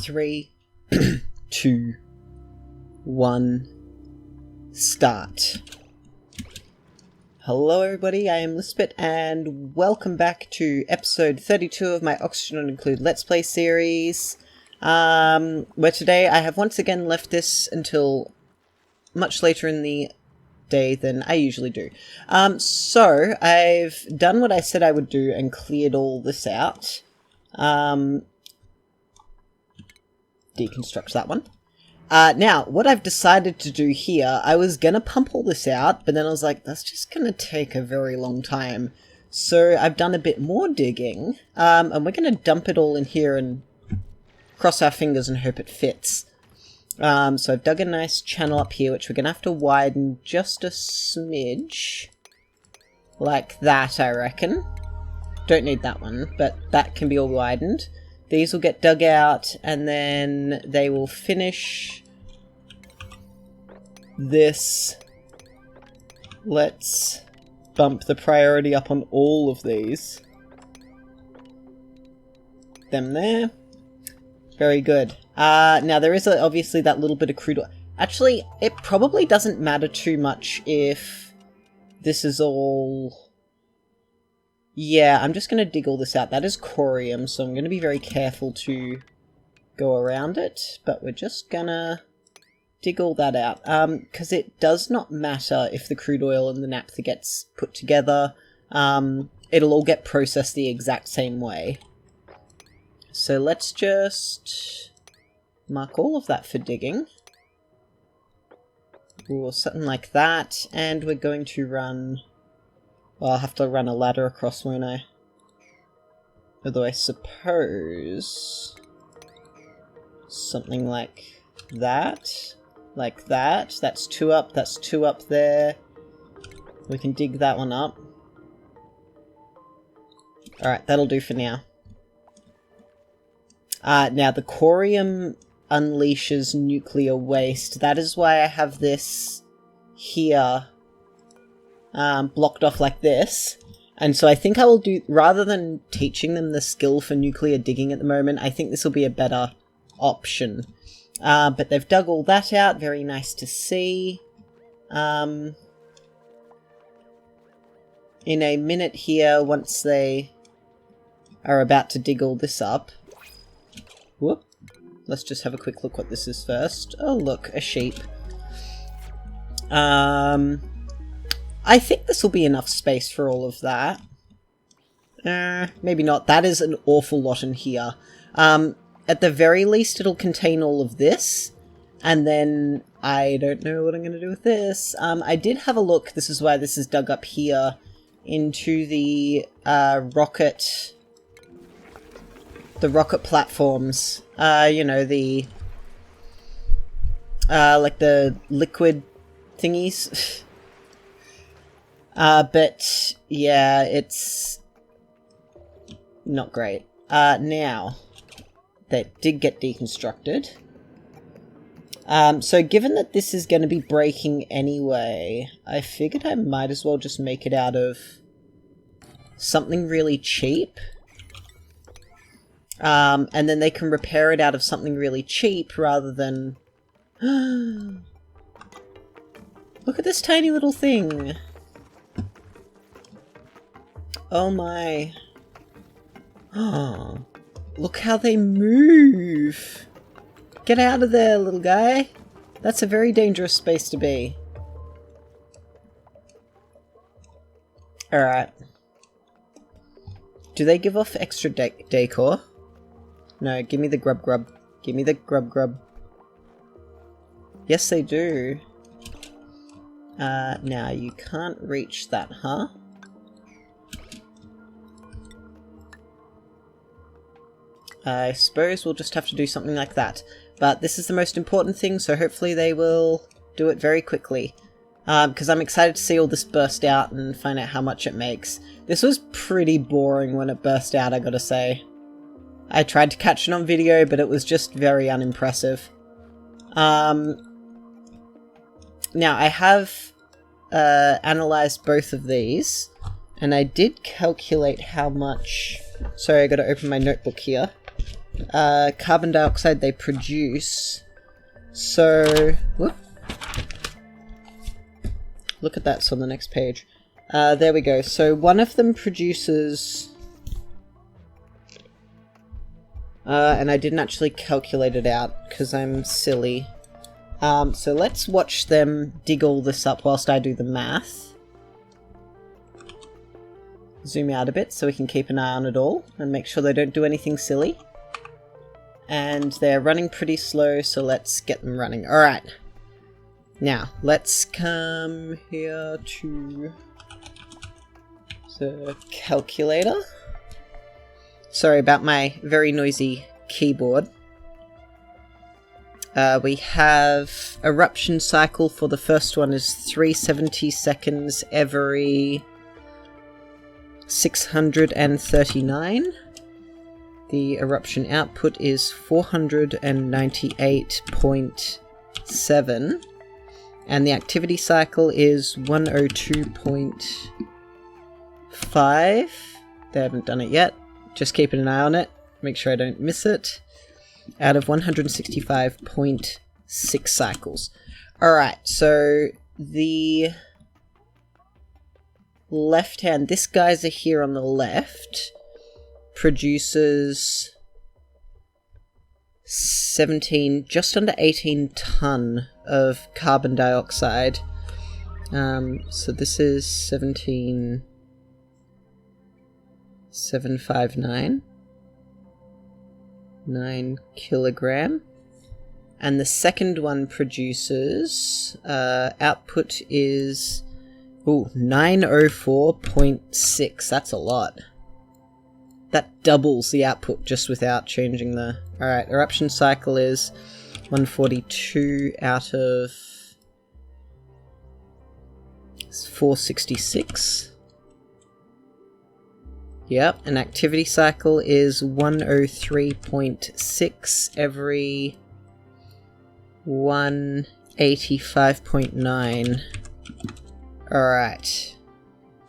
3, 2, 1, start. Hello everybody, I am Lisbeth and welcome back to episode 32 of my Oxygen Not Include Let's Play series. Where today I have once again left this until much later in the day than I usually do. So I've done what I said I would do and cleared all this out. Deconstruct that one. Now, what I've decided to do here, I was gonna pump all this out, but then I was like, that's just gonna take a very long time. So I've done a bit more digging, and we're gonna dump it all in here and cross our fingers and hope it fits. So I've dug a nice channel up here, which we're gonna have to widen just a smidge. Like that, I reckon. Don't need that one, but that can be all widened. These will get dug out, and then they will finish this. Let's bump the priority up on all of these. Them there. Very good. Now there is obviously that little bit of crude oil. Actually, it probably doesn't matter too much if this is all... Yeah, I'm just going to dig all this out. That is corium, so I'm going to be very careful to go around it. But we're just going to dig all that out. Because it does not matter if the crude oil and the naphtha gets put together. It'll all get processed the exact same way. So let's just mark all of that for digging. Or something like that. And we're going to run... Well, I'll have to run a ladder across, won't I? Although I suppose... something like that. Like that. That's two up there. We can dig that one up. Alright, that'll do for now. Now, the corium unleashes nuclear waste. That is why I have this here... blocked off like this. And so I think I will do, rather than teaching them the skill for nuclear digging at the moment, I think this will be a better option. But they've dug all that out, very nice to see. In a minute here, once they are about to dig all this up. Whoop. Let's just have a quick look what this is first. Oh look, a sheep. I think this will be enough space for all of that. Maybe not. That is an awful lot in here. At the very least, it'll contain all of this. And then, I don't know what I'm going to do with this. I did have a look, this is why this is dug up here, into the rocket platforms. You know, the... like the liquid thingies. But, yeah, it's not great. Now, they did get deconstructed. So given that this is going to be breaking anyway, I figured I might as well just make it out of something really cheap. And then they can repair it out of something really cheap rather than... Look at this tiny little thing! Oh my. Oh, look how they move. Get out of there, little guy. That's a very dangerous space to be. Alright. Do they give off extra decor? No, give me the grub grub. Give me the grub grub. Yes, they do. Now, you can't reach that, huh? I suppose we'll just have to do something like that. But this is the most important thing, so hopefully they will do it very quickly. Because I'm excited to see all this burst out and find out how much it makes. This was pretty boring when it burst out, I gotta say. I tried to catch it on video, but it was just very unimpressive. Now, I have analysed both of these, and I did calculate how much... Sorry, I gotta open my notebook here. carbon dioxide they produce. So, whoop. Look at that, it's on the next page. There we go. So one of them produces... and I didn't actually calculate it out, because I'm silly. So let's watch them dig all this up whilst I do the math. Zoom out a bit so we can keep an eye on it all, and make sure they don't do anything silly. And they're running pretty slow, so let's get them running. Alright. Now, let's come here to the calculator. Sorry about my very noisy keyboard. We have eruption cycle for the first one is 370 seconds every 639. The eruption output is 498.7. And the activity cycle is 102.5. They haven't done it yet. Just keeping an eye on it. Make sure I don't miss it. Out of 165.6 cycles. Alright, so the left hand, this geyser here on the left, produces 17, just under 18 ton of carbon dioxide. So this is 17,759. 9 kilogram. And the second one produces, output is, 904.6. That's a lot. That doubles the output just without changing the... Alright, eruption cycle is 142 out of 466. Yep, and activity cycle is 103.6 every 185.9. Alright.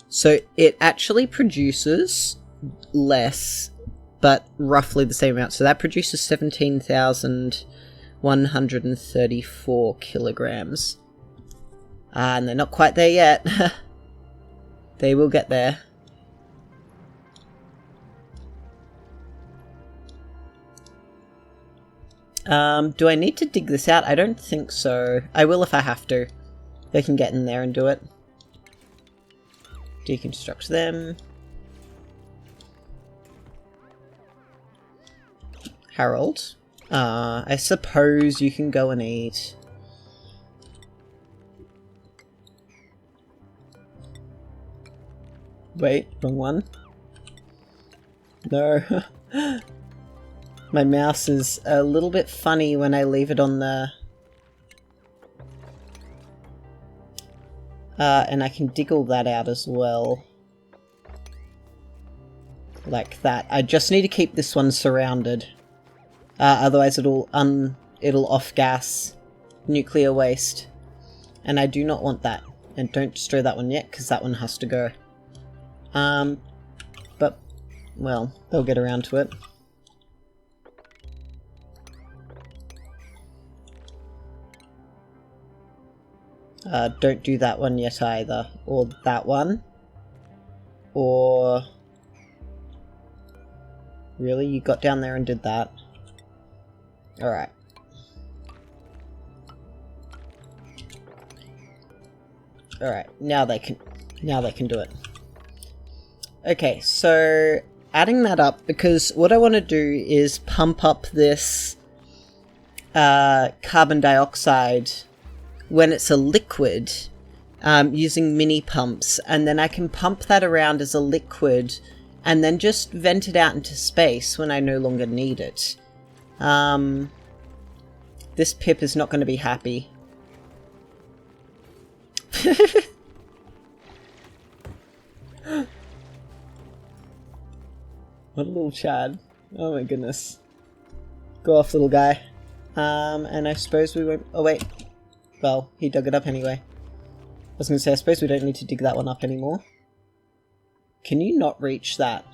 So it actually produces less, but roughly the same amount. So that produces 17,134 kilograms. And they're not quite there yet. They will get there. Do I need to dig this out? I don't think so. I will if I have to. They can get in there and do it. Deconstruct them. Harold. I suppose you can go and eat. Wait, wrong one. No. My mouse is a little bit funny when I leave it on the... and I can dig all that out as well. Like that. I just need to keep this one surrounded. Otherwise it'll off-gas nuclear waste. And I do not want that. And don't destroy that one yet, because that one has to go. But, well, they'll get around to it. Don't do that one yet either. Or that one. Or... Really? You got down there and did that? Alright. Alright, now they can do it. Okay, so adding that up, because what I want to do is pump up this carbon dioxide when it's a liquid using mini pumps, and then I can pump that around as a liquid and then just vent it out into space when I no longer need it. This Pip is not going to be happy. What a little Chad. Oh my goodness. Go off, little guy. And I suppose we won't... Oh wait. Well, he dug it up anyway. I was going to say, I suppose we don't need to dig that one up anymore. Can you not reach that?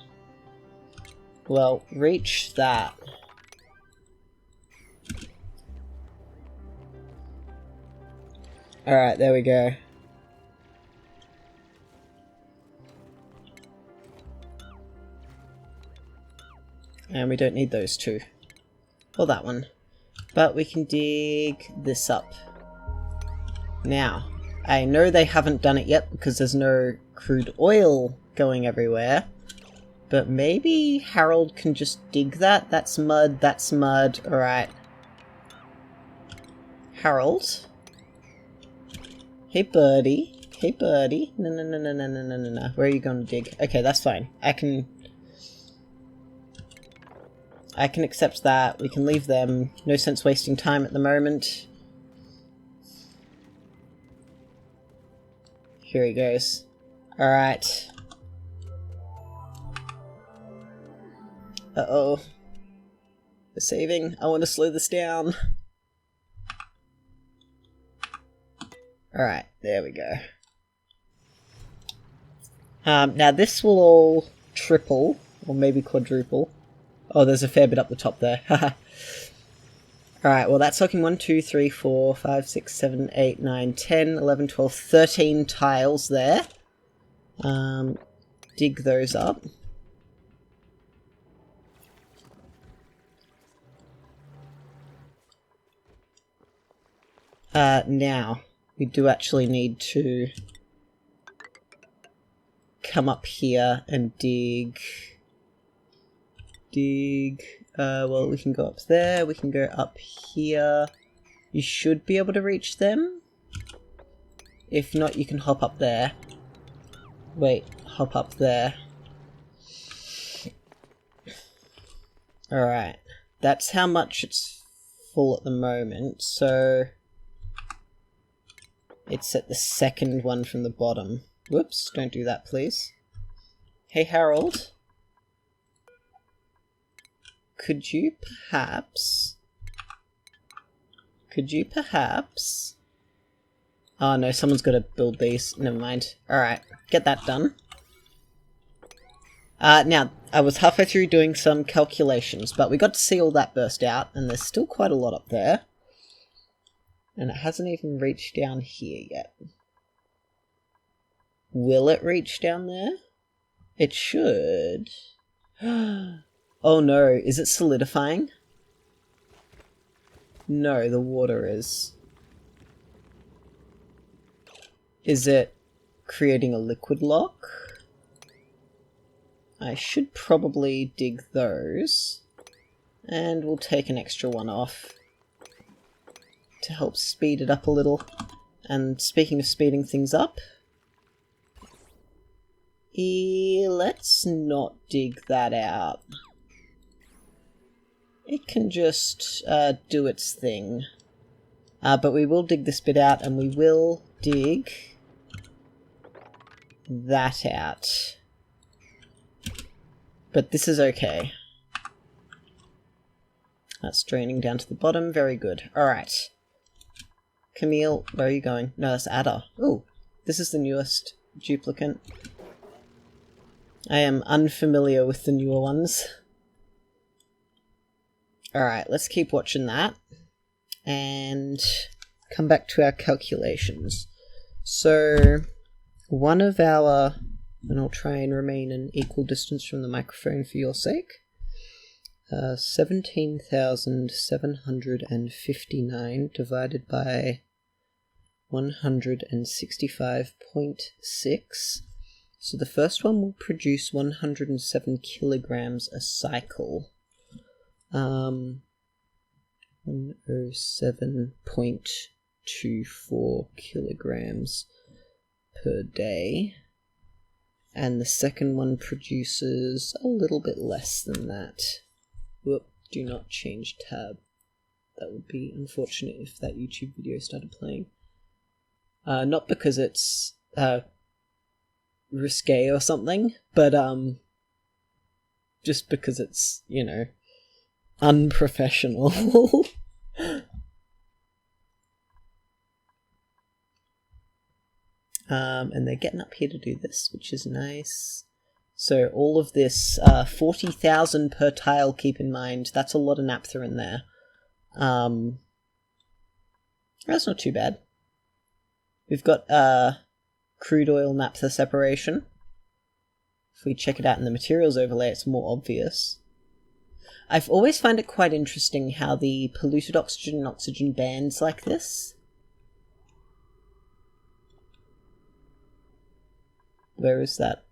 Well, reach that. Alright, there we go. And we don't need those two. Or that one. But we can dig this up. Now, I know they haven't done it yet because there's no crude oil going everywhere. But maybe Harold can just dig that? That's mud, that's mud. Alright. Harold? Hey, birdie. Hey, birdie. No, no, no, no, no, no, no, no, no. Where are you going to dig? Okay, that's fine. I can accept that. We can leave them. No sense wasting time at the moment. Here he goes. Alright. Uh-oh. We're saving. I want to slow this down. Alright, there we go. Now this will all triple, or maybe quadruple. Oh, there's a fair bit up the top there. Alright, well that's looking 1, 2, 3, 4, 5, 6, 7, 8, 9, 10, 11, 12, 13 tiles there. Dig those up. Now, we do actually need to come up here and dig. Well, we can go up there, we can go up here. You should be able to reach them. If not, you can hop up there. Wait, hop up there. Alright, that's how much it's full at the moment, so it's at the second one from the bottom. Whoops, don't do that, please. Hey, Harold. Could you perhaps... Oh no, someone's got to build these. Never mind. Alright, get that done. Now, I was halfway through doing some calculations, but we got to see all that burst out, and there's still quite a lot up there. And it hasn't even reached down here yet. Will it reach down there? It should. Oh no, is it solidifying? No, the water is. Is it creating a liquid lock? I should probably dig those. And we'll take an extra one off to help speed it up a little. And speaking of speeding things up, let's not dig that out. It can just do its thing. But we will dig this bit out, and we will dig that out. But this is okay. That's draining down to the bottom. Very good. Alright. Camille, where are you going? No, that's Ada. Ooh, this is the newest duplicate. I am unfamiliar with the newer ones. Alright, let's keep watching that. And come back to our calculations. So, one of our... And I'll try and remain an equal distance from the microphone for your sake. 17,759 divided by 165.6. So the first one will produce 107 kilograms a cycle. 107.24 kilograms per day. And the second one produces a little bit less than that. Whoop, do not change tab. That would be unfortunate if that YouTube video started playing. Not because it's risque or something, but just because it's, you know, unprofessional. And they're getting up here to do this, which is nice. So all of this, 40,000 per tile, keep in mind. That's a lot of naphtha in there. That's not too bad. We've got crude oil naphtha separation. If we check it out in the materials overlay, it's more obvious. I've always found it quite interesting how the polluted oxygen and oxygen bands like this. Where is that?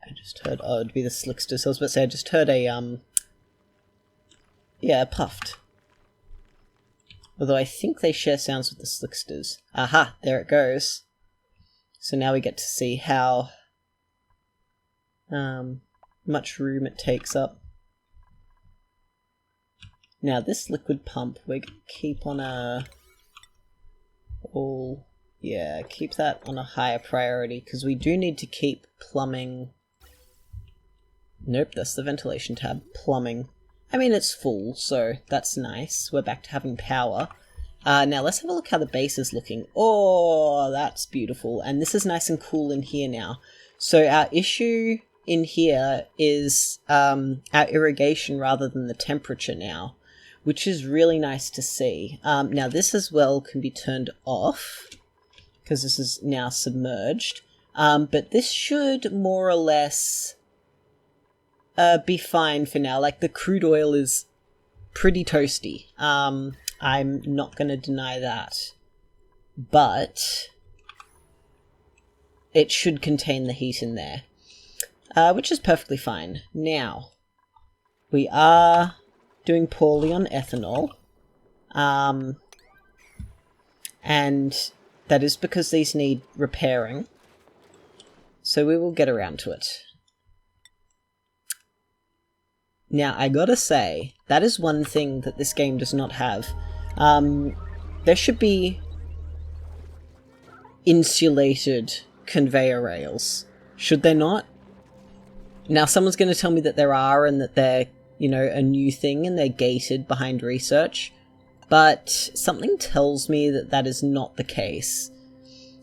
I just heard, oh, it'd be the slicksters. I was about to say, I just heard a, yeah, puffed. Although I think they share sounds with the slicksters. Aha, there it goes. So now we get to see how much room it takes up. Now this liquid pump, we're going to keep on a... yeah, keep that on a higher priority, because we do need to keep plumbing... Nope, that's the ventilation tab. Plumbing. I mean, it's full, so that's nice. We're back to having power. Now let's have a look how the base is looking. Oh, that's beautiful. And this is nice and cool in here now. So our issue in here is our irrigation rather than the temperature now, which is really nice to see. Now this as well can be turned off, because this is now submerged. But this should more or less... be fine for now. Like, the crude oil is pretty toasty. I'm not going to deny that. But it should contain the heat in there, which is perfectly fine. Now, we are doing poorly on ethanol. And that is because these need repairing. So we will get around to it. Now, I gotta say, that is one thing that this game does not have. There should be insulated conveyor rails. Should there not? Now, someone's gonna tell me that there are and that they're, you know, a new thing and they're gated behind research. But something tells me that that is not the case.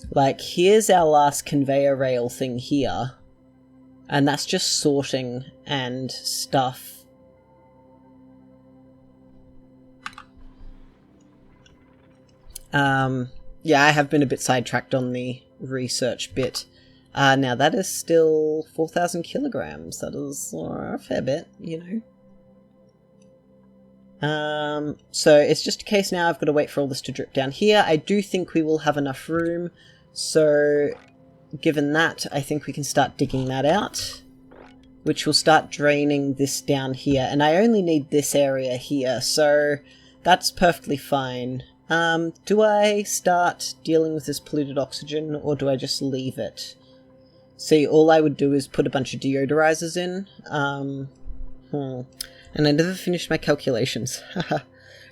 Like, here's our last conveyor rail thing here. And that's just sorting and stuff. Yeah, I have been a bit sidetracked on the research bit. Now that is still 4,000 kilograms. That is a fair bit, you know. So it's just a case now I've got to wait for all this to drip down here. I do think we will have enough room. So given that, I think we can start digging that out, which will start draining this down here. And I only need this area here, so that's perfectly fine. Do I start dealing with this polluted oxygen, or do I just leave it? See, all I would do is put a bunch of deodorizers in. And I never finished my calculations.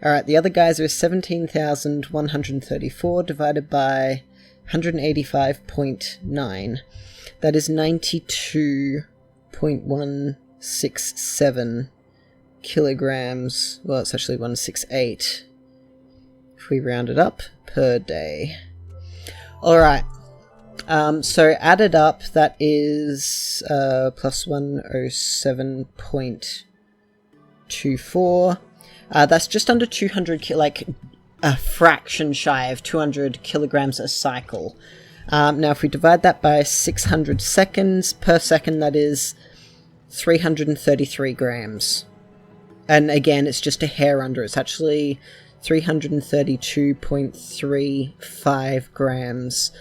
Alright, the other geyser is 17,134 divided by 185.9. That is 92.167 kilograms. Well, it's actually 168. If we round it up, per day. Alright. So added up, that is plus 107.24. That's just under 200, like a fraction shy of 200 kilograms a cycle. Now if we divide that by 600 seconds per second, that is 333 grams. And again, it's just a hair under. It's actually 332.35 grams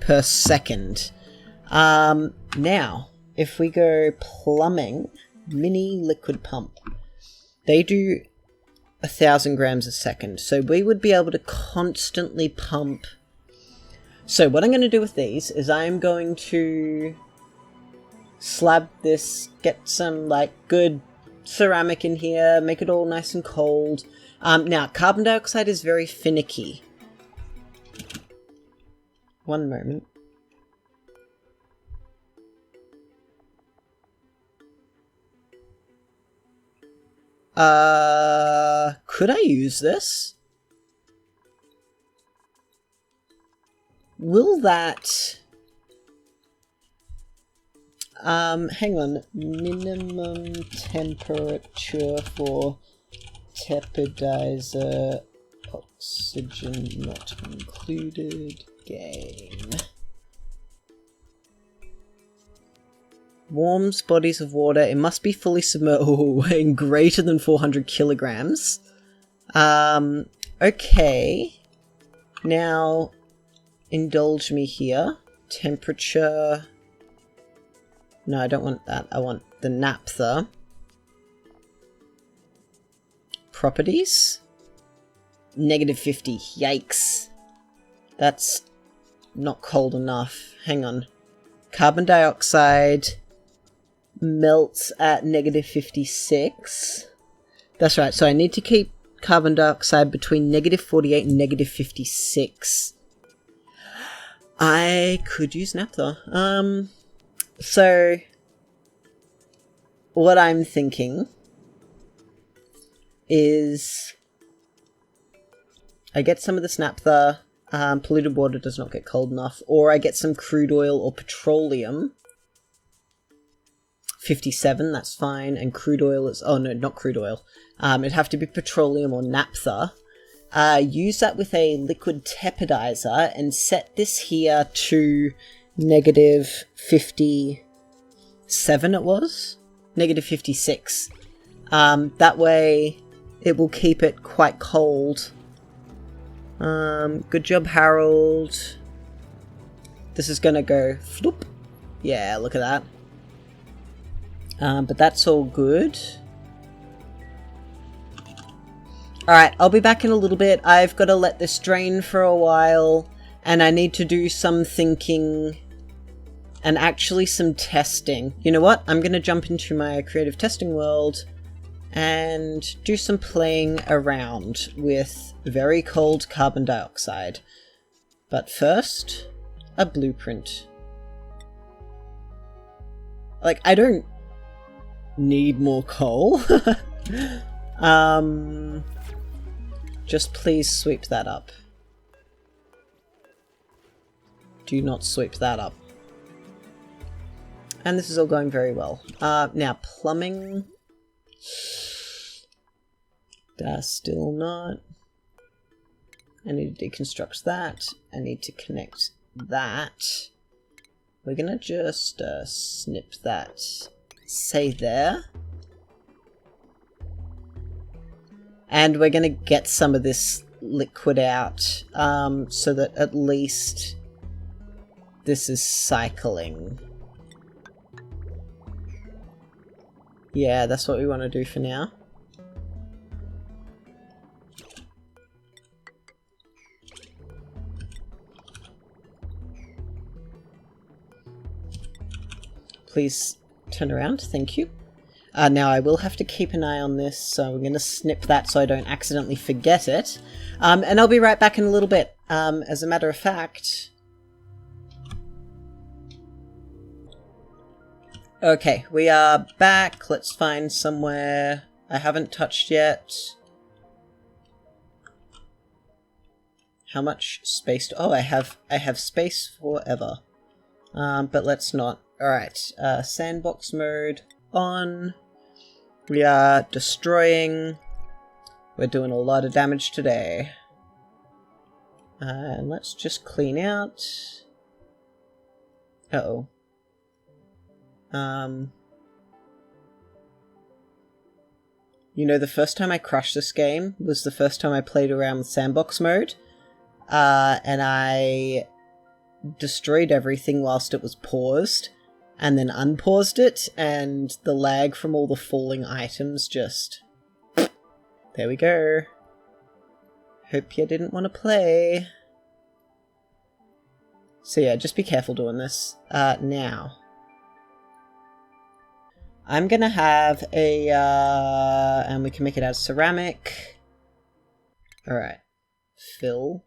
per second. Now, if we go plumbing, mini liquid pump, they do 1,000 grams a second. So we would be able to constantly pump. So what I'm going to do with these is I'm going to slab this, get some like good ceramic in here, make it all nice and cold. Now, carbon dioxide is very finicky. One moment. Could I use this? Will that... hang on. Minimum temperature for tepidizer Oxygen not included. Gain. Warms bodies of water. It must be fully submerged in greater than 400 kilograms. Okay. Now, indulge me here. Temperature. No, I don't want that. I want the naphtha. Properties. -50. Yikes. That's not cold enough. Hang on. Carbon dioxide melts at -56. That's right, so I need to keep carbon dioxide between -48 and -56. I could use naphtha. So what I'm thinking is I get some of this naphtha. Polluted water does not get cold enough. Or I get some crude oil or petroleum. 57, that's fine. And crude oil is... Oh, no, not crude oil. It'd have to be petroleum or naphtha. Use that with a liquid tepidizer and set this here to -57 it was? -56. That way it will keep it quite cold. Good job, Harold. This is gonna go floop. Yeah, look at that. But that's all good. Alright, I'll be back in a little bit. I've got to let this drain for a while, and I need to do some thinking and actually some testing. You know what? I'm gonna jump into my creative testing world and do some playing around with very cold carbon dioxide. But first, a blueprint. Like, I don't need more coal. Just please sweep that up. Do not sweep that up. And this is all going very well. Now, plumbing... still not. I need to deconstruct that. I need to connect that. We're gonna just snip that, say there. And we're gonna get some of this liquid out so that at least this is cycling. Yeah, that's what we want to do for now. Please turn around, thank you. Now I will have to keep an eye on this, so I'm going to snip that so I don't accidentally forget it. And I'll be right back in a little bit. As a matter of fact... Okay, we are back. Let's find somewhere I haven't touched yet. How much space oh, I have space forever. But let's not. Alright, sandbox mode on. We are destroying. We're doing a lot of damage today. And let's just clean out. Uh-oh. You know, the first time I crushed this game was the first time I played around with sandbox mode. And I destroyed everything whilst it was paused, and then unpaused it, and the lag from all the falling items just... There we go. Hope you didn't want to play. So yeah, just be careful doing this. Now. I'm gonna have a, and we can make it out of ceramic. Alright. Fill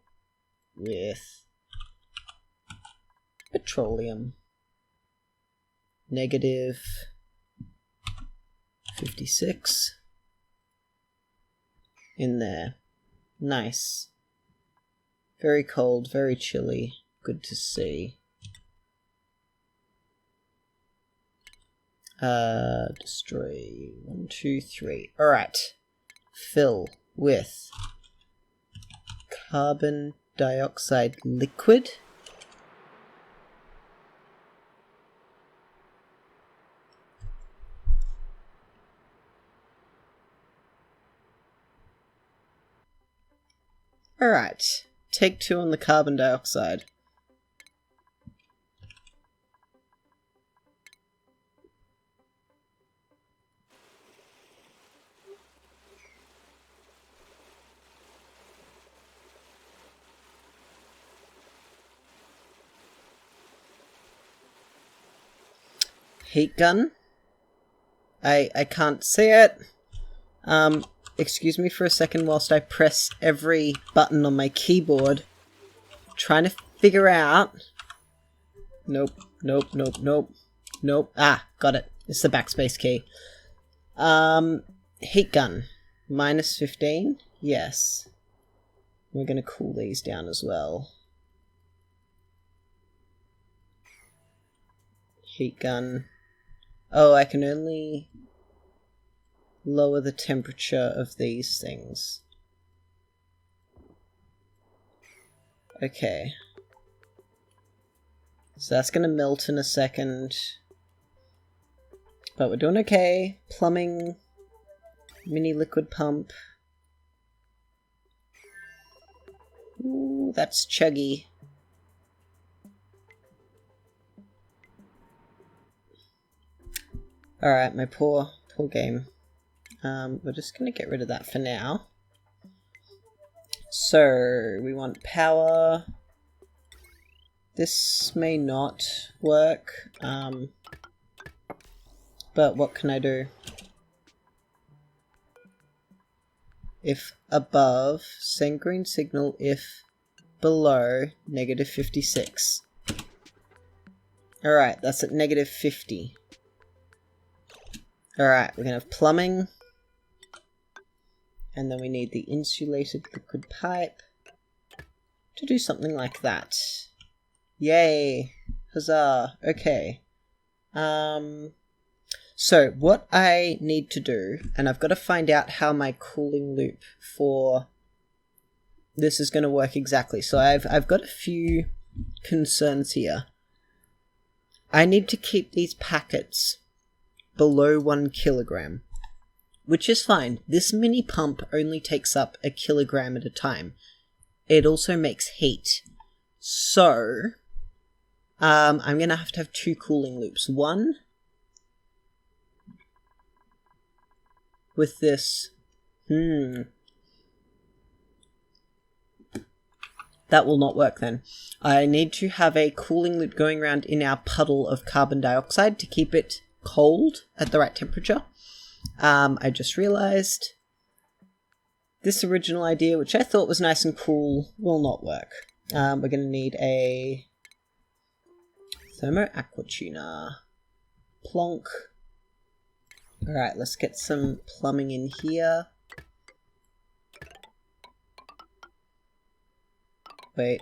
with petroleum. -56. In there. Nice. Very cold, very chilly. Good to see. Destroy 1, 2, 3. Alright. Fill with carbon dioxide liquid. Alright, take 2 on the carbon dioxide. Heat gun. I can't see it. Excuse me for a second whilst I press every button on my keyboard. Trying to figure out... Nope, nope, nope, nope, nope. Ah, got it. It's the backspace key. Heat gun. Minus 15? Yes. We're gonna cool these down as well. Heat gun. Oh, I can only lower the temperature of these things. Okay. So that's gonna melt in a second. But we're doing okay. Plumbing. Mini liquid pump. Ooh, that's chuggy. Alright, my poor game. We're just gonna get rid of that for now. So, we want power. This may not work, but what can I do? If above, send green signal. If below, negative 56. Alright, that's at negative 50. Alright, we're gonna have plumbing. And then we need the insulated liquid pipe to do something like that. Yay! Huzzah! Okay. So what I need to do, and I've got to find out how my cooling loop for this is going to work exactly. So I've got a few concerns here. I need to keep these packets below 1 kilogram. Which is fine. This mini pump only takes up 1 kilogram at a time. It also makes heat. So, I'm going to have 2 cooling loops. One with this. That will not work then. I need to have a cooling loop going around in our puddle of carbon dioxide to keep it cold at the right temperature. I just realized this original idea, which I thought was nice and cool, will not work. We're going to need a thermo aqua tuner. Plonk. Alright, let's get some plumbing in here. Wait.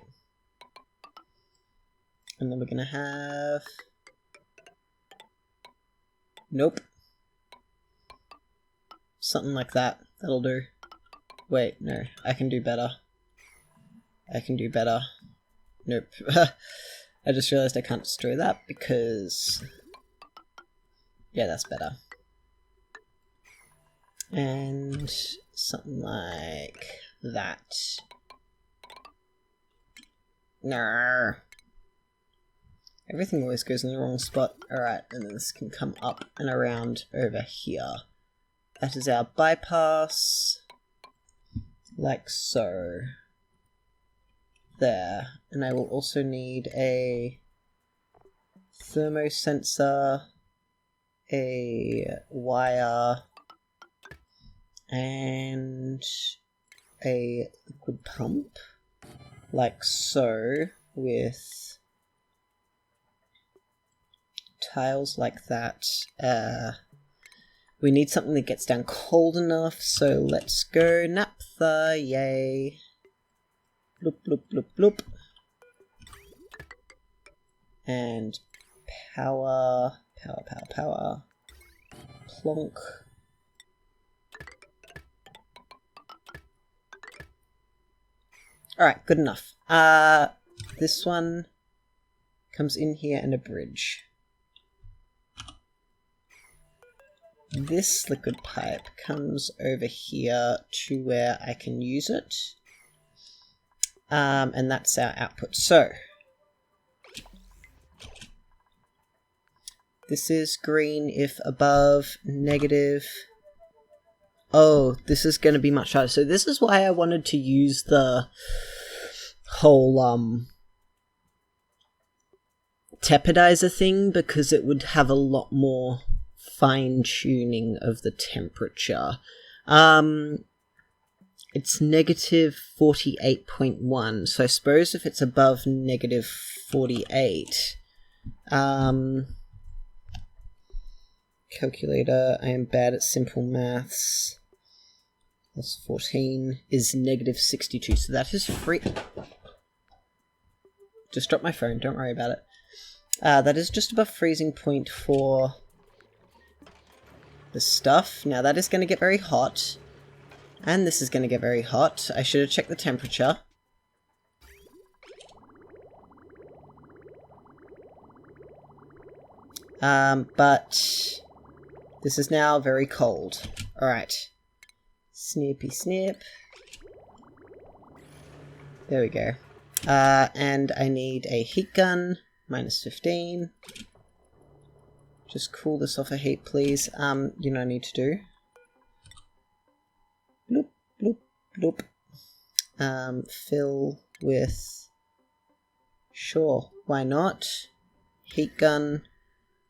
And then we're going to have... Nope. Something like that. That'll do. Wait, no. I can do better. I can do better. Nope. I just realized I can't destroy that because... Yeah, that's better. And something like that. No. Everything always goes in the wrong spot. Alright, and then this can come up and around over here. That is our bypass. Like so. There. And I will also need a thermosensor, a wire, and a liquid pump. Like so, with tiles like that. We need something that gets down cold enough, so let's go naphtha, yay. Bloop, bloop, bloop, bloop. And power, power, power, power. Plonk. Alright, good enough. This one comes in here and a bridge. This liquid pipe comes over here to where I can use it. And that's our output. So, this is green if above, negative. Oh, this is going to be much harder. So this is why I wanted to use the whole tepidizer thing, because it would have a lot more fine-tuning of the temperature. It's negative 48.1, so I suppose if it's above negative 48, calculator, I am bad at simple maths, plus 14 is negative 62, so that is free. Just dropped my phone, don't worry about it. That is just above freezing point for the stuff. Now that is going to get very hot. And this is going to get very hot. I should have checked the temperature. But this is now very cold. Alright. Snippy snip. There we go. And I need a heat gun. Minus 15. Just cool this off a heat, please. You know what I need to do? Bloop, bloop, bloop. Fill with... Sure, why not? Heat gun,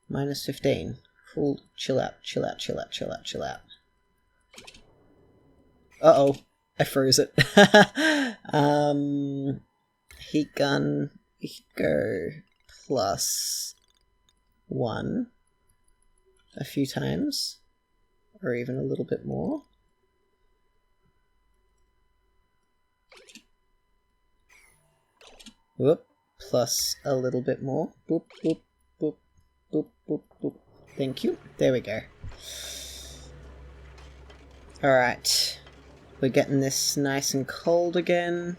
minus 15. Cool, chill out, chill out, chill out, chill out, chill out. Uh-oh, I froze it. Heat gun, go plus 1 a few times, or even a little bit more. Whoop, plus a little bit more. Boop, boop, boop, boop, boop, boop. Thank you. There we go. Alright. We're getting this nice and cold again.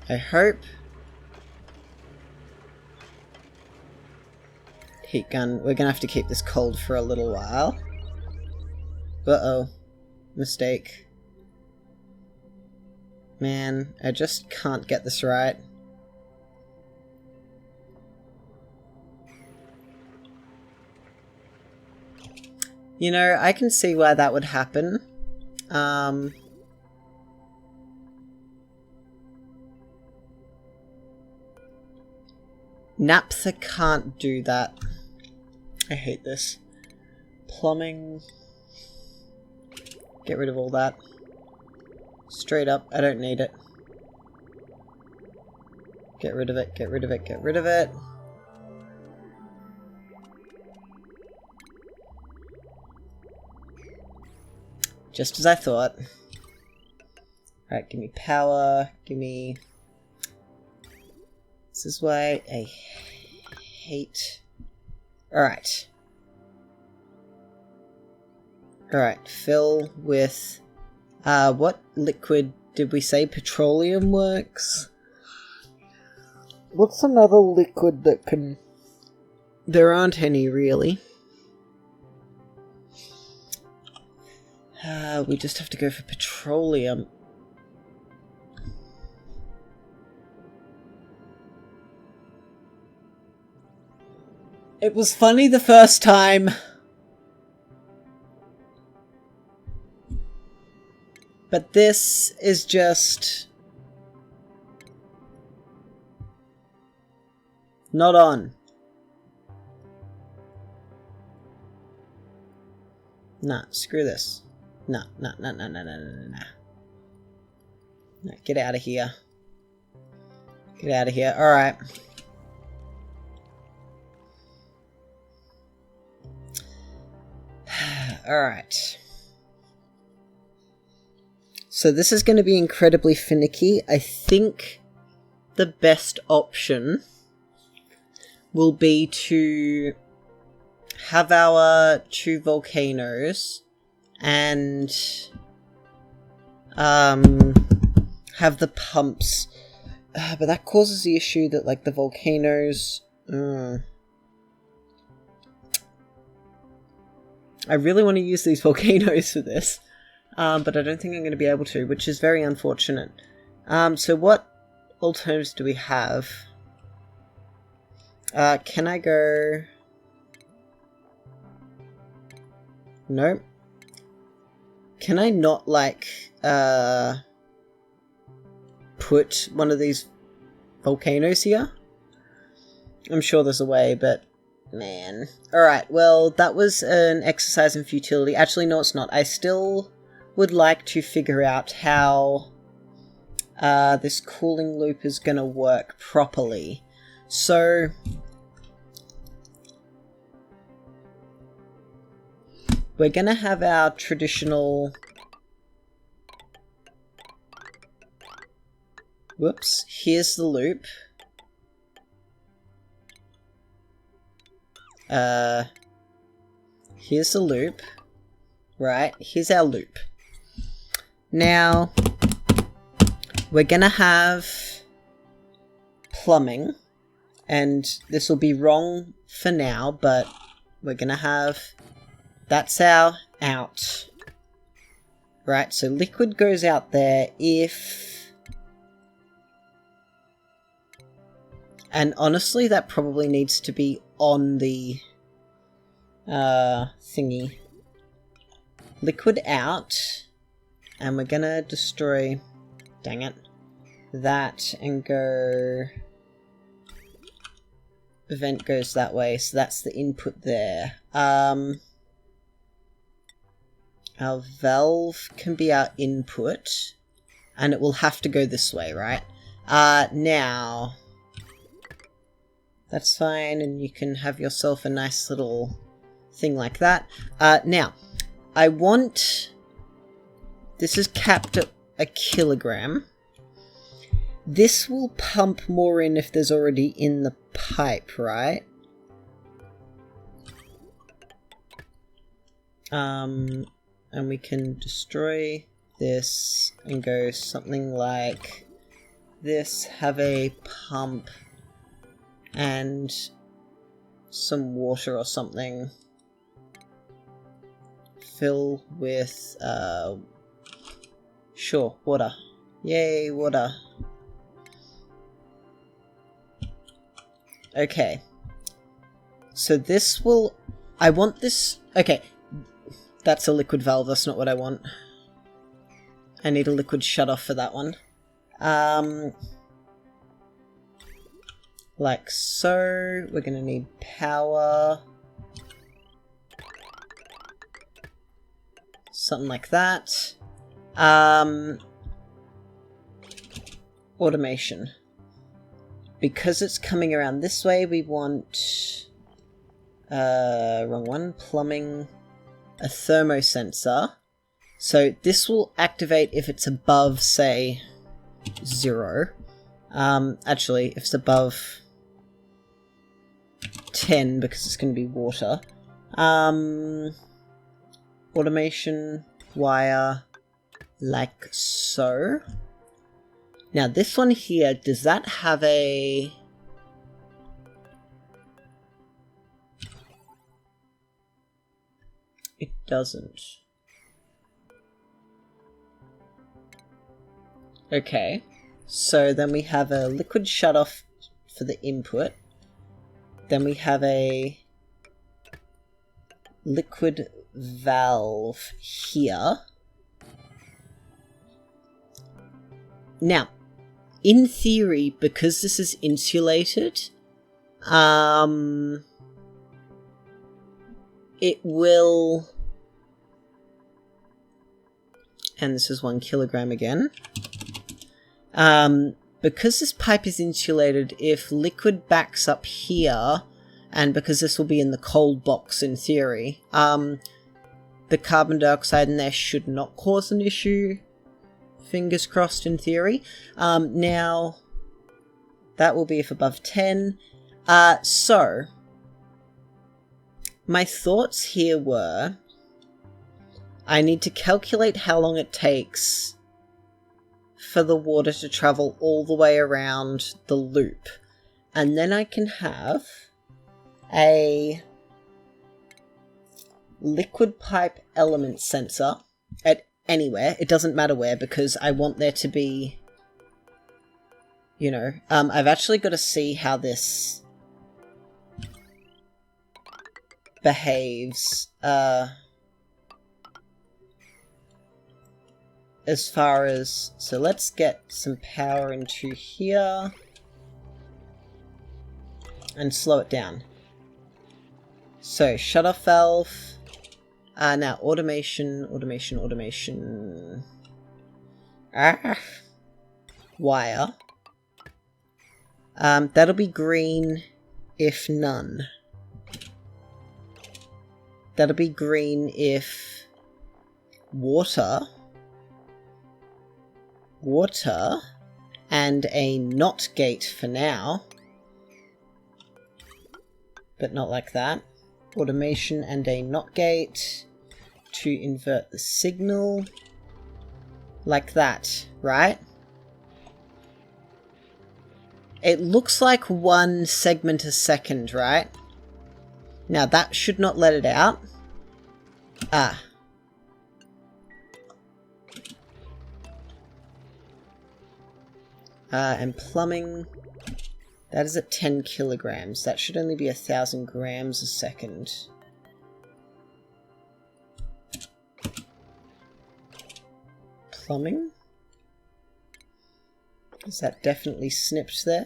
I hope. Heat gun. We're gonna have to keep this cold for a little while. Uh-oh. Mistake. Man, I just can't get this right. You know, I can see why that would happen. Naphtha can't do that. I hate this. Plumbing. Get rid of all that. Straight up, I don't need it. Get rid of it, get rid of it, get rid of it. Just as I thought. Alright, give me power, give me... This is why I hate... Alright. Alright, fill with... what liquid did we say petroleum works? What's another liquid that can... There aren't any, really. We just have to go for petroleum. It was funny the first time. But this is just... not on. Nah, screw this. Nah. Nah, get out of here. Get out of here. Alright. Alright. So this is going to be incredibly finicky. I think the best option will be to have our 2 volcanoes and have the pumps. But that causes the issue that, like, the volcanoes... I really want to use these volcanoes for this. But I don't think I'm going to be able to, which is very unfortunate. So what alternatives do we have? Can I go... Nope. Can I not, like, put one of these volcanoes here? I'm sure there's a way, but... Man. Alright, well, that was an exercise in futility. Actually, no, it's not. I still would like to figure out how this cooling loop is going to work properly. So... we're going to have our traditional... Whoops. Here's the loop. Here's the loop. Right, here's our loop. Now, we're gonna have plumbing, and this will be wrong for now, but we're gonna have, that's our out. Right, so liquid goes out there if, and honestly that probably needs to be on the thingy. Liquid out, and we're gonna destroy, dang it, that, and go, vent goes that way, so that's the input there. Our valve can be our input, and it will have to go this way, right? Now, that's fine, and you can have yourself a nice little thing like that. Now, I want... This is capped at a kilogram. This will pump more in if there's already in the pipe, right? And we can destroy this and go something like this, have a pump and some water or something. Fill with, sure, water. Yay, water. Okay. So this will... I want this... Okay. That's a liquid valve, that's not what I want. I need a liquid shutoff for that one. Like so. We're gonna need power. Something like that. Automation. Because it's coming around this way, we want... wrong one. Plumbing. A thermosensor. So this will activate if it's above, say, 0. Actually, if it's above 10, because it's going to be water. Automation, wire, like so. Now this one here, does that have a... It doesn't. Okay, so then we have a liquid shutoff for the input. Then we have a liquid valve here. Now, in theory, because this is insulated, it will... And this is 1 kilogram again. Because this pipe is insulated, if liquid backs up here, and because this will be in the cold box in theory, the carbon dioxide in there should not cause an issue. Fingers crossed in theory. Now, that will be if above 10. So, my thoughts here were, I need to calculate how long it takes for the water to travel all the way around the loop. And then I can have a liquid pipe element sensor at anywhere. It doesn't matter where, because I want there to be, you know, I've actually got to see how this behaves, as far as, so let's get some power into here and slow it down. So shut off valve, now automation, wire, that'll be green if none. That'll be green if water, and a NOT gate for now, but not like that. Automation and a NOT gate to invert the signal, like that, right? It looks like 1 segment a second, right? Now that should not let it out. And plumbing, that is at 10 kilograms. That should only be 1,000 grams a second. Plumbing? Is that definitely snipped there?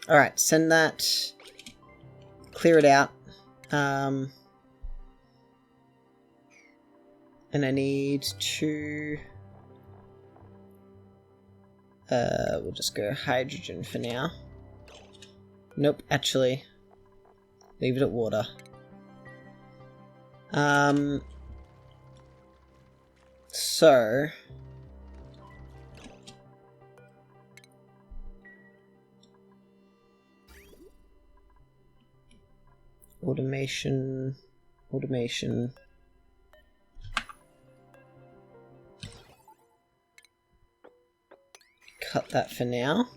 Alright, send that. Clear it out. And I need to... we'll just go hydrogen for now. Nope, actually. Leave it at water. So... Automation... Cut that for now.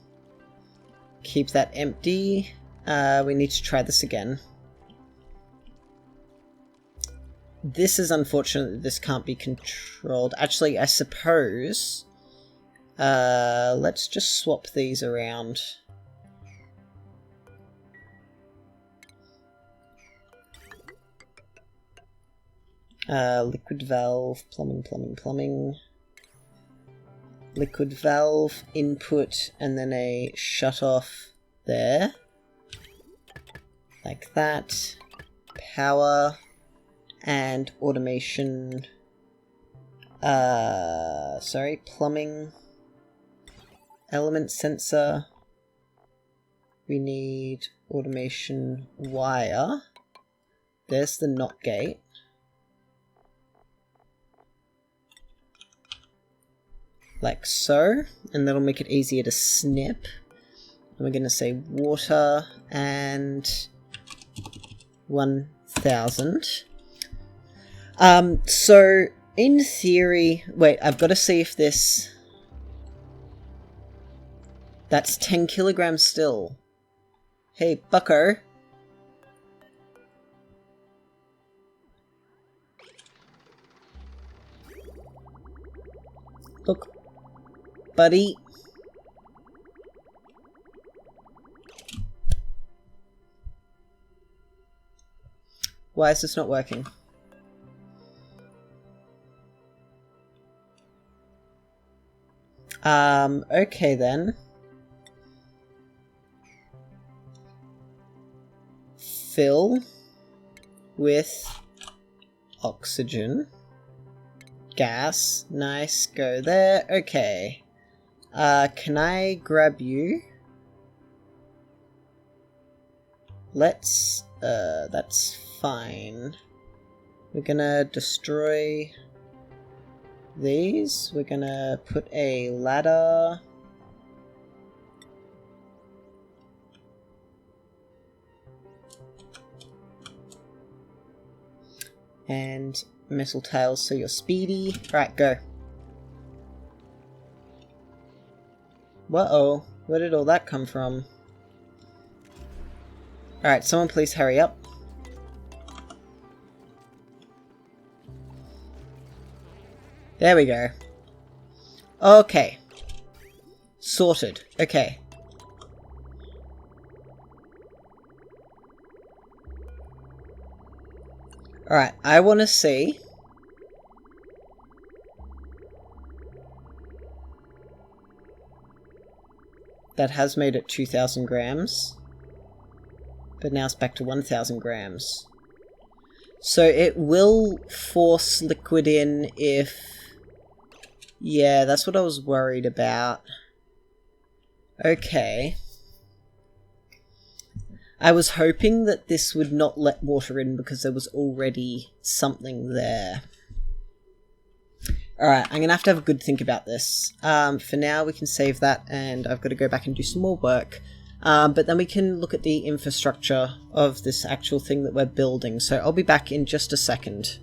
Keep that empty. We need to try this again. This is unfortunate that this can't be controlled. Actually, I suppose... let's just swap these around. Liquid valve, plumbing. Liquid valve, input, and then a shut off there. Like that. Power and automation. Sorry, plumbing. Element sensor. We need automation wire. There's the NOT gate. Like so, and that'll make it easier to snip. And we're going to say water and 1,000. So in theory, wait, I've got to see if this... That's 10 kilograms still. Hey, bucko. Look, buddy. Why is this not working? Okay then. Fill with oxygen. Gas. Nice. Go there. Okay. Can I grab you? Let's... that's fine. We're gonna destroy these. We're gonna put a ladder. And metal tails so you're speedy. Alright, go. Whoa, where did all that come from? Alright, someone please hurry up. There we go. Okay. Sorted. Okay. Alright, I want to see... That has made it 2,000 grams. But now it's back to 1,000 grams. So it will force liquid in if... Yeah, that's what I was worried about. Okay. I was hoping that this would not let water in because there was already something there. Alright, I'm going to have a good think about this. For now, we can save that, and I've got to go back and do some more work. But then we can look at the infrastructure of this actual thing that we're building. So I'll be back in just a second.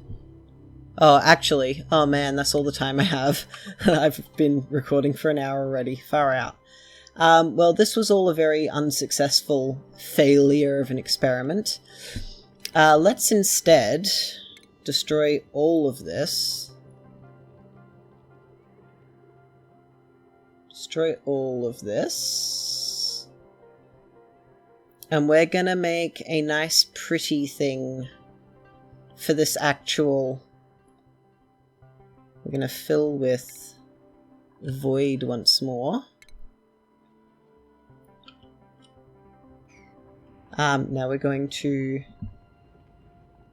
Oh, actually, oh man, that's all the time I have. I've been recording for an hour already. Far out. Well, this was all a very unsuccessful failure of an experiment. Let's instead destroy all of this. Destroy all of this. And we're gonna make a nice pretty thing for this actual... We're gonna fill with void once more. Now we're going to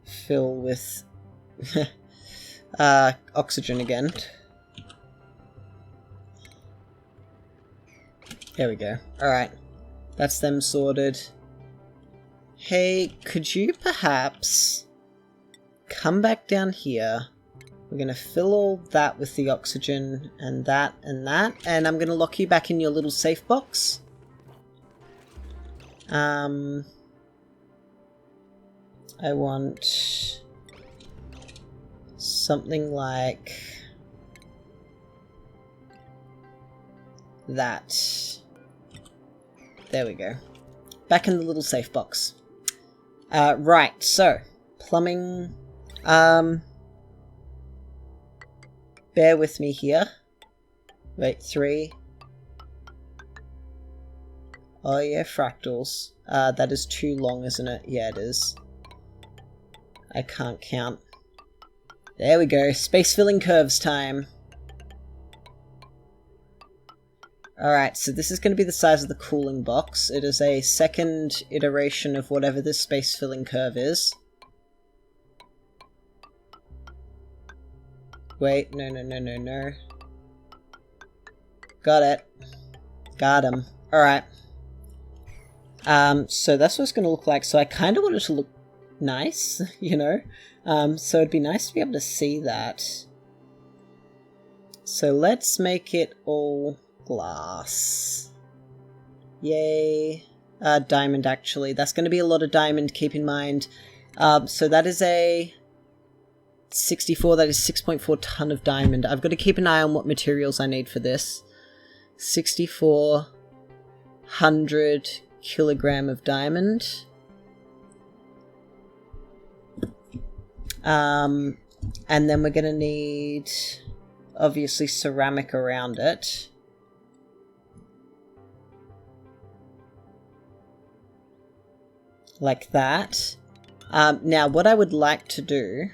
fill with oxygen again. There we go. Alright. That's them sorted. Hey, could you perhaps come back down here? We're going to fill all that with the oxygen and that, and I'm going to lock you back in your little safe box. I want something like that. There we go. Back in the little safe box. Right, so, plumbing. Bear with me here. Wait, 3. Oh yeah, fractals. That is too long, isn't it? Yeah, it is. I can't count. There we go. Space filling curves time. Alright, so this is going to be the size of the cooling box. It is a second iteration of whatever this space filling curve is. Wait, no. Got it. Got him. Alright. So that's what it's going to look like. So I kind of want it to look nice, you know? So it'd be nice to be able to see that. So let's make it all glass. Yay. Diamond, actually. That's going to be a lot of diamond, keep in mind. So that is a 64, that is 6.4 ton of diamond. I've got to keep an eye on what materials I need for this. 6,400 kilogram of diamond. And then we're going to need, obviously, ceramic around it. Like that. Now, what I would like to do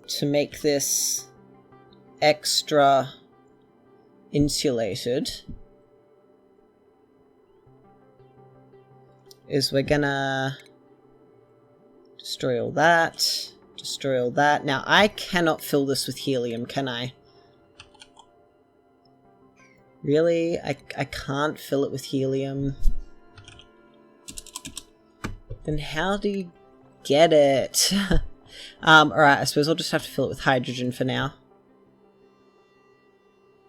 to make this extra insulated is we're gonna destroy all that, destroy all that. Now, I cannot fill this with helium, can I? Really? I can't fill it with helium. Then how do you get it? Alright, I suppose I'll just have to fill it with hydrogen for now.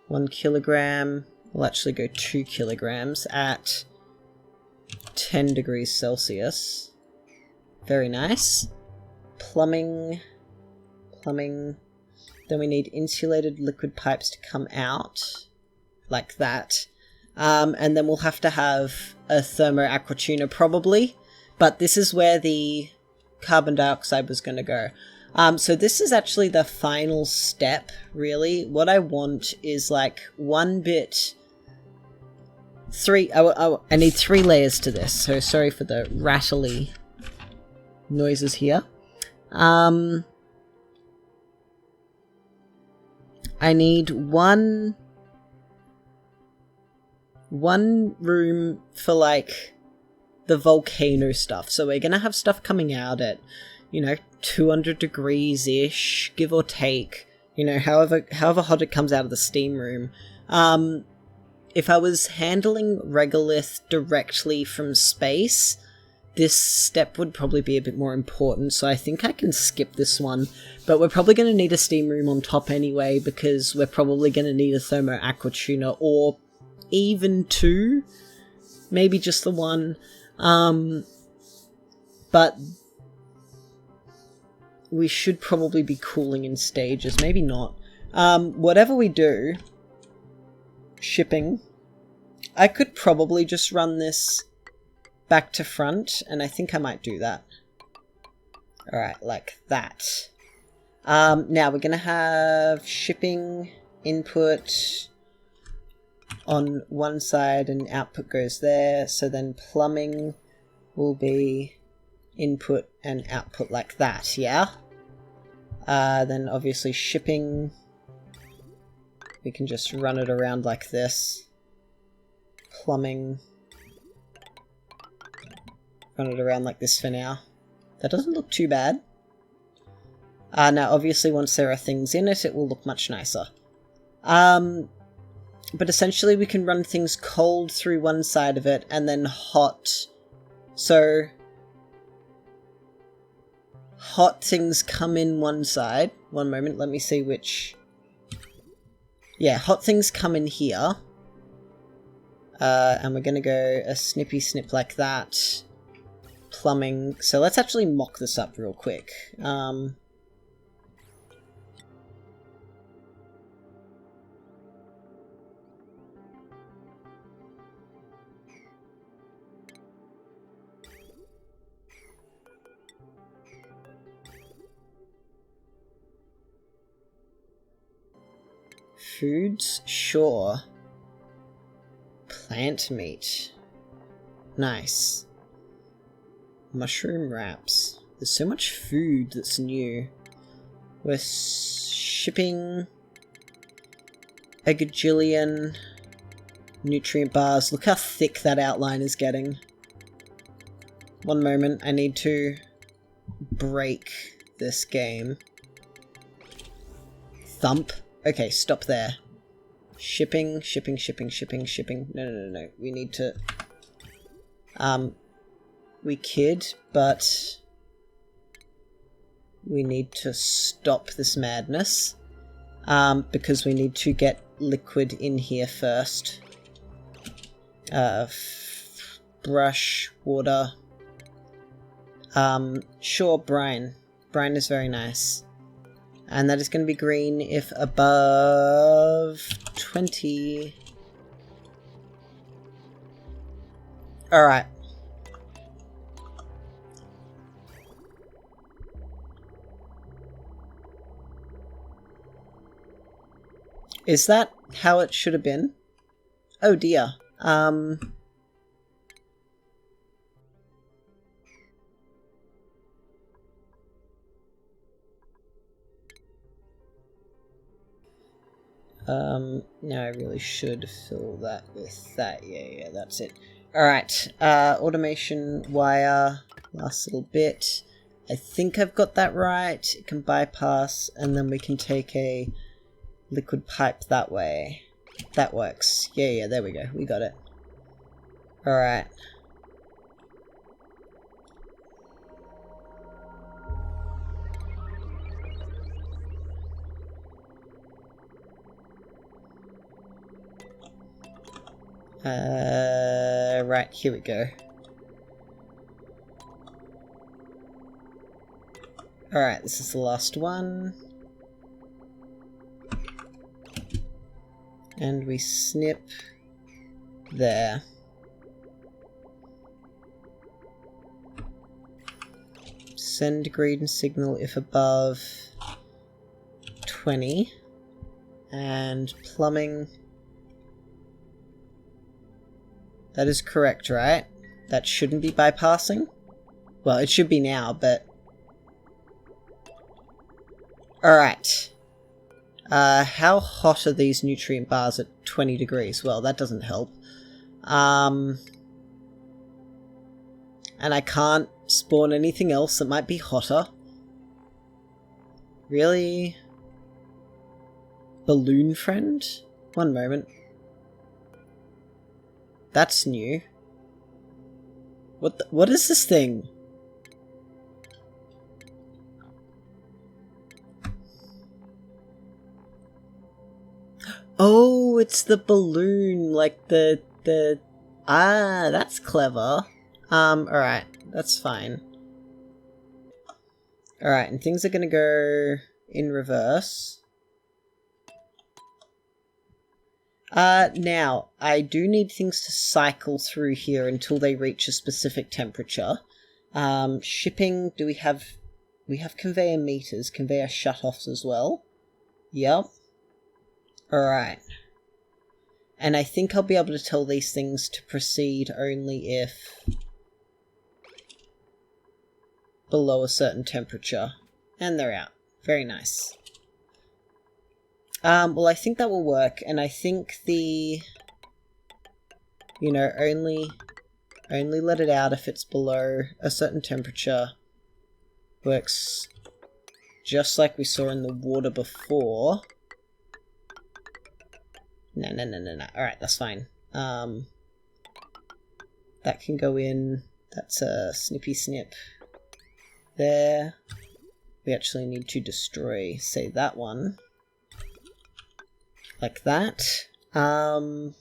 1 kilogram. We'll actually go 2 kilograms at 10 degrees Celsius. Very nice. plumbing. Then we need insulated liquid pipes to come out, like that. And then we'll have to have a thermo aqua tuner probably, but this is where the carbon dioxide was going to go. So this is actually the final step, really. What I want is like I need 3 layers to this, so sorry for the rattly noises here. I need one room for like the volcano stuff. So we're gonna have stuff coming out at, 200 degrees ish, give or take. However hot it comes out of the steam room. If I was handling regolith directly from space, this step would probably be a bit more important, so I think I can skip this one. But we're probably going to need a steam room on top anyway, because we're probably going to need a thermo aqua tuner, or even 2, maybe just the 1. But we should probably be cooling in stages, maybe not. Whatever we do, shipping, I could probably just run this back to front, and I think I might do that. Alright, like that. Now we're gonna have shipping input on one side and output goes there, so then plumbing will be input and output like that, yeah? Then obviously shipping, we can just run it around like this. Plumbing, run it around like this for now. That doesn't look too bad. Now obviously once there are things in it, it will look much nicer. But essentially we can run things cold through one side of it and then hot. So hot things come in one side. One moment, let me see which. Yeah, hot things come in here. And we're gonna go a snippy snip like that. Plumbing. So let's actually mock this up real quick. Foods? Sure. Plant meat. Nice. Mushroom wraps. There's so much food that's new. We're shipping a gajillion nutrient bars. Look how thick that outline is getting. One moment, I need to break this game. Thump. Okay, stop there. Shipping. No. We need to... we kid, but... we need to stop this madness. Because we need to get liquid in here first. Brush, water. Sure, brine. Brine is very nice. And that is going to be green if above 20. Alright. Is that how it should have been? Oh dear. Now I really should fill that with that. Yeah, that's it. Alright, automation wire, last little bit. I think I've got that right. It can bypass, and then we can take a liquid pipe that way. That works. Yeah, there we go. We got it. Alright. Right, here we go. Alright, this is the last one. And we snip there. Send green signal if above 20. And plumbing. That is correct, right? That shouldn't be bypassing. Well, it should be now, but... Alright. How hot are these nutrient bars at 20 degrees? Well, that doesn't help. And I can't spawn anything else that might be hotter. Really? Balloon friend? One moment. That's new. What is this thing? Oh, it's the balloon, like the that's clever. Alright, that's fine. Alright, and things are gonna go in reverse. Now, I do need things to cycle through here until they reach a specific temperature. Shipping, we have conveyor meters, conveyor shutoffs as well. Yep. Alright. And I think I'll be able to tell these things to proceed only if below a certain temperature. And they're out. Very nice. Well, I think that will work, and I think the... You know, only let it out if it's below a certain temperature. Works just like we saw in the water before. No. Alright, that's fine. That can go in. That's a snippy snip. There. We actually need to destroy, say, that one. Like that. I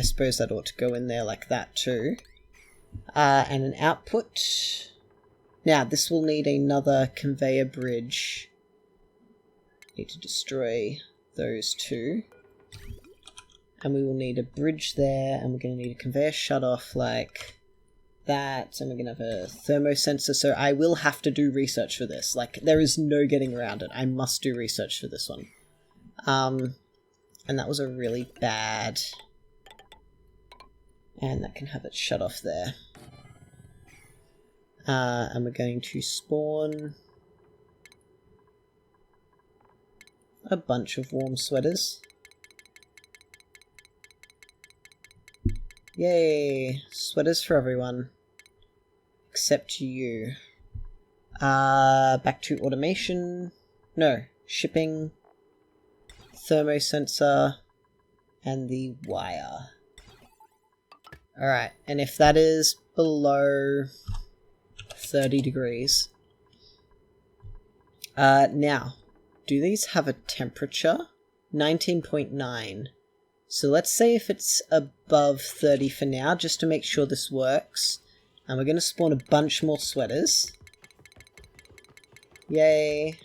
suppose that ought to go in there like that too. And an output. Now, this will need another conveyor bridge. Need to destroy those two. And we will need a bridge there, and we're going to need a conveyor shut-off like that, and we're going to have a thermosensor, so I will have to do research for this. Like, there is no getting around it. I must do research for this one. And that was a really bad... And that can have it shut off there. And we're going to spawn a bunch of warm sweaters. Yay! Sweaters for everyone. Except you. Back to automation. No, shipping. Thermosensor. And the wire. Alright, and if that is below 30 degrees. Now, do these have a temperature? 19.9. So let's say if it's above 30 for now, just to make sure this works. And we're going to spawn a bunch more sweaters. Yay.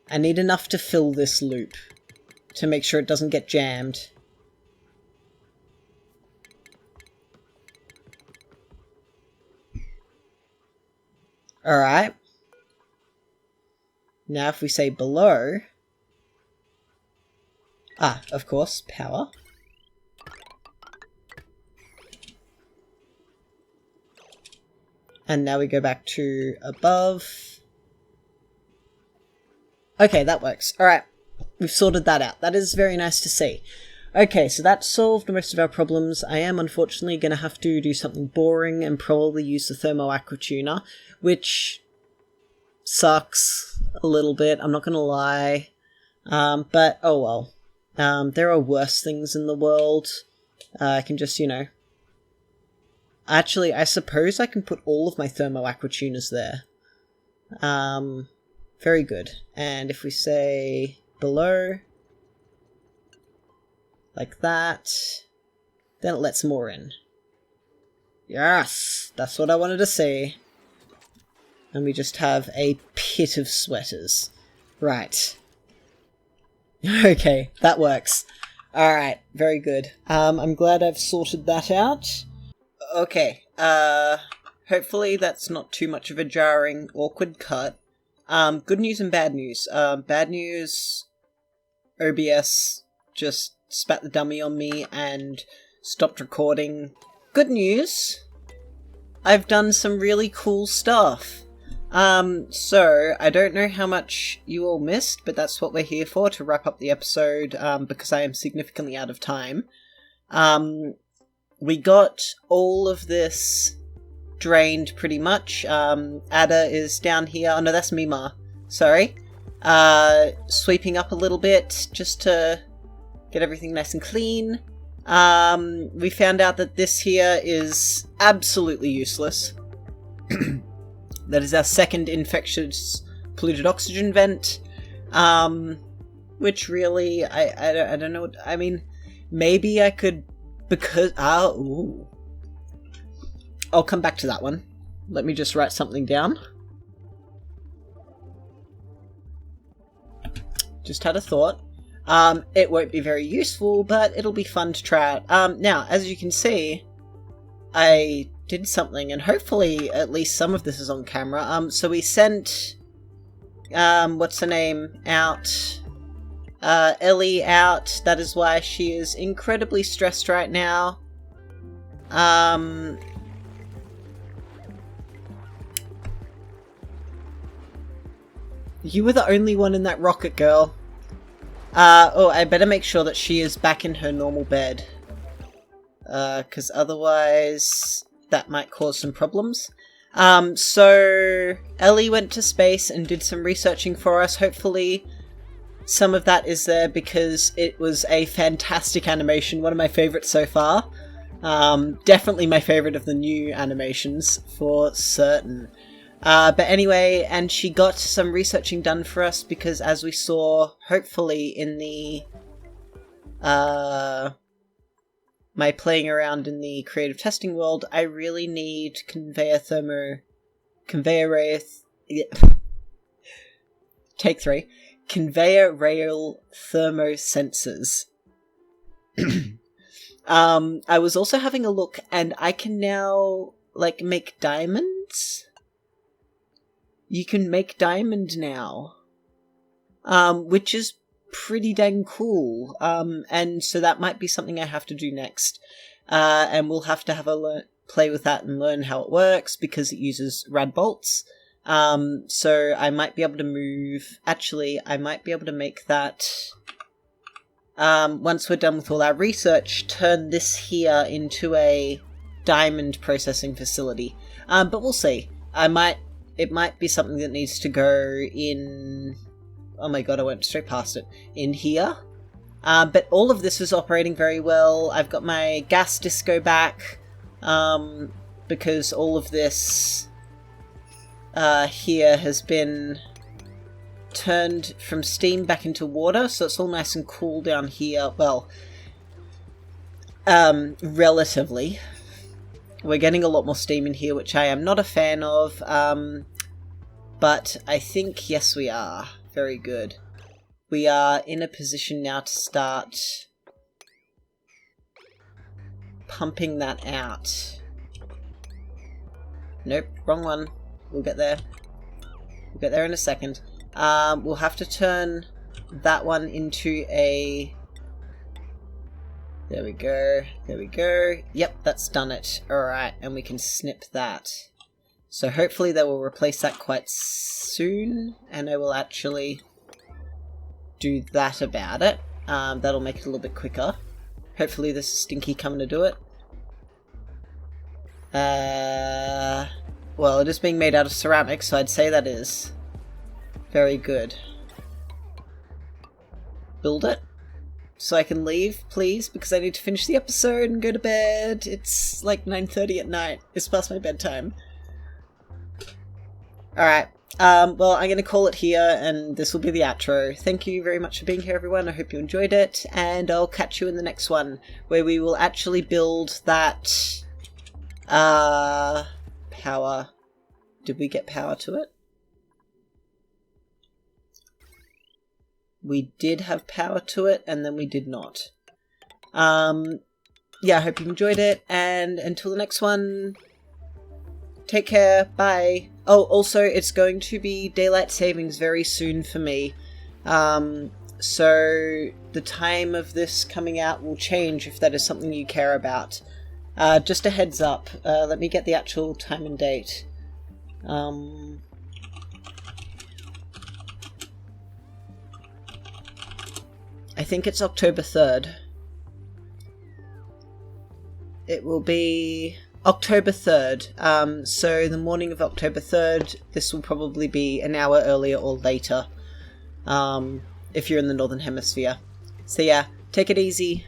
I need enough to fill this loop, to make sure it doesn't get jammed. Alright. Now if we say below... Ah, of course, power. And now we go back to above. Okay, that works. Alright, we've sorted that out. That is very nice to see. Okay, so that solved most of our problems. I am unfortunately going to have to do something boring and probably use the thermo aqua tuner, which sucks a little bit, I'm not going to lie. But, oh well. There are worse things in the world. I can just, you know... Actually, I suppose I can put all of my thermo aqua tuners there. Very good. And if we say below... like that, Then it lets more in. Yes! That's what I wanted to see. And we just have a pit of sweaters. Right. Okay, that works. Alright, very good. I'm glad I've sorted that out. Okay, hopefully that's not too much of a jarring, awkward cut. Good news and bad news. Bad news, OBS just spat the dummy on me and stopped recording. Good news, I've done some really cool stuff. So, I don't know how much you all missed, but that's what we're here for, to wrap up the episode, because I am significantly out of time. We got all of this drained, pretty much. Ada is down here. Oh no, that's Mima. Sorry. Sweeping up a little bit, just to get everything nice and clean. We found out that this here is absolutely useless. That is our second infectious polluted oxygen vent. Which really, I don't know what, I mean, maybe I could, because, ooh. I'll come back to that one. Let me just write something down. Just had a thought. It won't be very useful, but it'll be fun to try out. Now, as you can see, I did something, and hopefully at least some of this is on camera. So we sent, what's her name, out, Ellie out. That is why she is incredibly stressed right now. You were the only one in that rocket, girl. Oh, I better make sure that she is back in her normal bed. 'Cause otherwise that might cause some problems. So Ellie went to space and did some researching for us. Hopefully some of that is there because it was a fantastic animation. One of my favorites so far. Definitely my favorite of the new animations, for certain. But anyway, and she got some researching done for us because, as we saw, hopefully in the, my playing around in the creative testing world, I really need take 3. Conveyor rail thermosensors. I was also having a look, and I can now, like, make diamonds? You can make diamond now. Which is pretty dang cool. And so that might be something I have to do next. And we'll have to have a play with that and learn how it works, because it uses rad bolts. So I might be able to move... Actually, I might be able to make that... once we're done with all our research, turn this here into a diamond processing facility. But we'll see. It might be something that needs to go in... Oh my god, I went straight past it. In here. But all of this is operating very well. I've got my gas disco back, because all of this here has been turned from steam back into water, so it's all nice and cool down here. Well, relatively. We're getting a lot more steam in here, which I am not a fan of, but I think, yes, we are. Very good. We are in a position now to start pumping that out. Nope, wrong one. We'll get there. We'll get there in a second. We'll have to turn that one into a... There we go. There we go. Yep, that's done it. Alright, and we can snip that. So hopefully they will replace that quite soon, and I will actually do that about it. That'll make it a little bit quicker. Hopefully this is Stinky coming to do it. Well, it is being made out of ceramic, so I'd say that is. Very good. Build it. So I can leave, please, because I need to finish the episode and go to bed. It's like 9:30 at night. It's past my bedtime. Alright. Well, I'm going to call it here, and this will be the outro. Thank you very much for being here, everyone. I hope you enjoyed it, and I'll catch you in the next one, where we will actually build that, power. Did we get power to it? We did have power to it, and then we did not. Yeah, I hope you enjoyed it, and until the next one, take care, bye. Oh, also, it's going to be daylight savings very soon for me. So the time of this coming out will change if that is something you care about. Just a heads up. Let me get the actual time and date. I think it's October 3rd. It will be October 3rd. So the morning of October 3rd, this will probably be an hour earlier or later, if you're in the Northern Hemisphere. So yeah, take it easy.